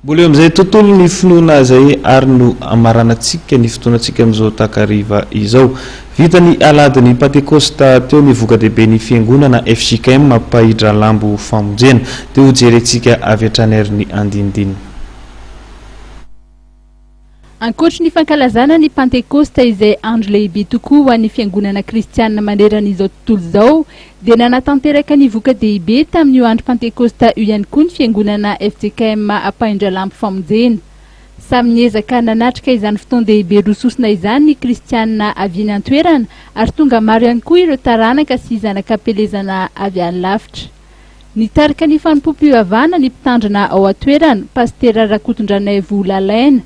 Mbola eo amin'izay tontolo ny finoana zay ary no amaranantsika ny fotoanantsika amin'izao takariva izao. Vitany aladiny Pentecosta teo ny voka-dehibe ny fiangonana FJKM mampahidra lambo famonjena teo jerentsika avy hatrany ary ny andinidiny. Ankoatra ny fankalazana ny Pentecosta izay andro lehibe tokoa ho an'ny fiangonana kristianina maneran'izao tontolo izao dia nanatanteraka ny voka-dehibe tamin'io andro Pentecosta io ihany koa ny fiangonana FJKM ampahindra lambo famonjena. Samy niezaka nanatrika izany fotoan-dehibe rososina izany ny kristianina avy eny an-toerana ary tonga maro ihany koa ireo taranaka sy zanakam-pelezana avy any lavitra. Nitarika ny fanompoam-pivavahana ny mpitandrina ao an-toerana Pastera Rakotondranay Volalaina.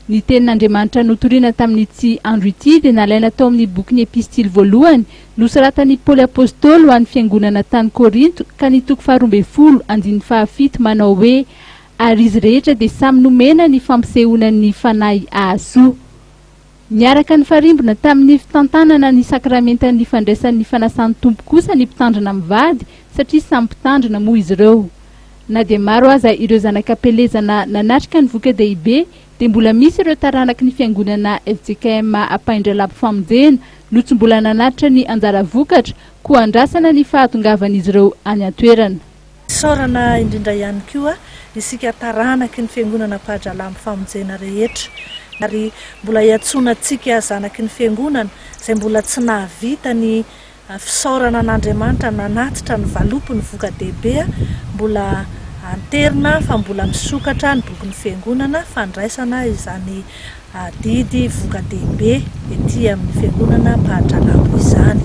Ny tenin'Andriamanitra notoriana tamin'ity andro ity dia nalaina tao amin'ny boky epistily voalohany nosoratan'i Paoly Apôstôly ho an'ny fiangonana tany Korinto ka ny toko 12:7 manao hoe ary izy rehetra dia samy nomena ny fampisehoana ny fanahy ahasoa. Niaraka ny farimbona tamin'ny fitantanana ny sakramentan'ny fandraisan'ny fanasan'ny tompo kosa ny mpitandrina mivady satria samy mpitandrina moa izy ireo. Na dia maro aza ireo zanakam-pelezana nanatrika ny voka-dehibe dia mbola misy ireo taranaky ny fiangonana FJKM ampahindra lambo famonjena no tsy mbola nanatitra ny anjara vokatra koa andrasana ny fahatongavan'izy ireo any an-toerana. Sorana indrindra ihany koa isika taranaky ny fiangonana ampahindra lambo famonjena rehetra ary mbola iatsonantsika zanaky ny fiangonana izay mbola tsy nahavita ny fisaorana an'Andriamanitra nanatitra ny valopy ny voka-dehibe mbola anterina fa mbola misokatra ny boky ny fiangonana fandraisana izany didy voka-dehibe ety amin'ny fiangonana ampahindra lambo izany.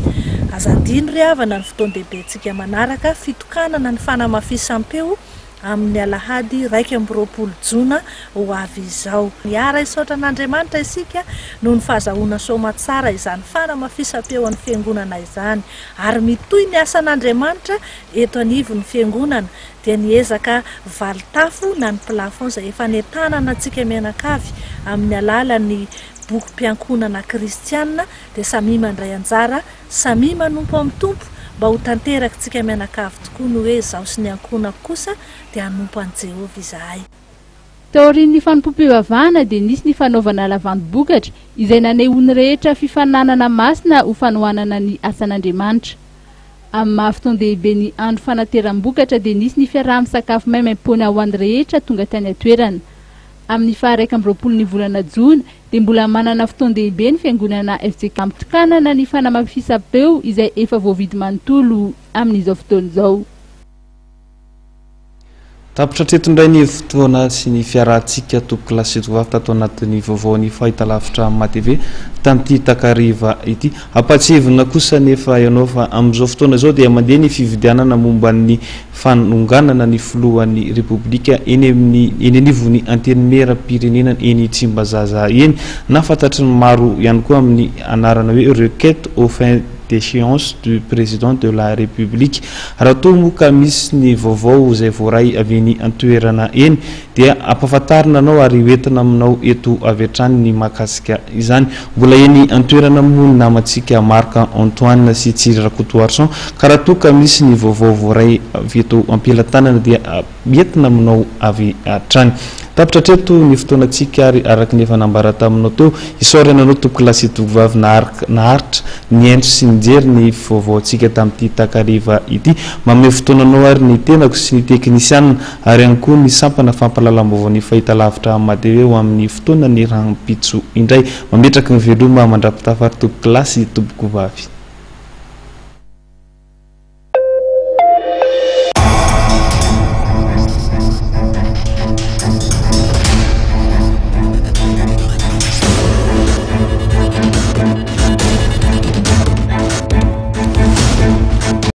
Azadiny ry havana ny fotoan-dehibe tsika manaraka fitokanana ny fanamafisam-peo amin'ny alahady 1 Jona ho avy izao. Niara isaotra an'Andriamanitra isika noho ny fahazahoana soamatsara izany fanamafisam-peo amin'ny fiangonana izany ary mitoy ny asan'Andriamanitra eto anivon'ny fiangonana dia niezaka valitafo na ny plafond izay efa nentanana antsika mianakavy amin'ny alalan'ny boky mpiankonana kristianina dia samy mandray anjara samy manompo amin'ny tompo mba ho tanterakantsika mianakavy tokoa no hoe zaho sy ny ankonako kosa dia hanompo an'i Jehovah izahay. Taorian'ny fanompoam-pivavahana dia nisy ny fanaovana lavandy-bokatra izay nanehony rehetra fifananana masina ho fanohanana ny asan'Andriamanitra. Amin'ny mahafotoan-dehibe ny andro fanateram-bokatra dia nisy ny fiaraha-misakafo maimaim-poana ho an'ny rehetra tonga tany an-toerana. Amin'ny 21 volana Jona dia mbola manana fotoan-dehibe ny fiangonana FJKM tokanana ny fanamafisam-peo izay efa voavidy manontolo amin'izao fotoana izao. Tapitra tretondray ny fotoana sy ny fiarahantsika toko lasy tovavy tato anatin'ny vaovaon'ny fahitalavitra matv tamin'ity takariva ity. Ampatsevina kosa nefa ianao fa amin'izao fotoana izao dia mandeha ny fividianana momba ny fanonganana ny filohan'ny repoblika eny anivon'ny antenimera-pirenena eny Tsimbazaza eny na fantatry ny maro ihany koa amin'ny anarana hoe requête aux fins d'échéance du président de la République. Raha toa moa ka misy ny vaovao izay voaray avy eny an-toerana eny dia ampahafantarina anao ary hoentina aminao eto avy hatrany ny mahakasika izany. Mbola eny an-toerana moa ny namantsika Marc Antoine sy Tsiry Rakotoarson ka raha toa ka misy ny vaovao voaray avy eto ampelantanana dia hoentina aminao avy hatrany. Tapitra treto ny fotoanantsika ary araky ny efa nambara taminao teo isaorana anao toko lasy tovavy naharitra ny endro sy nijery ny vaovaontsika tamin'ity takariva ity. Manome fotoananao ary ny tenako sy ny teknisianina ary ihany koa ny sampana fampalalam-baovao ny fahitalavitra matv ho amin'ny fotoana ny rahampitso indray mametraka ny veloma mandrapitafary toko lasy toboko vavy.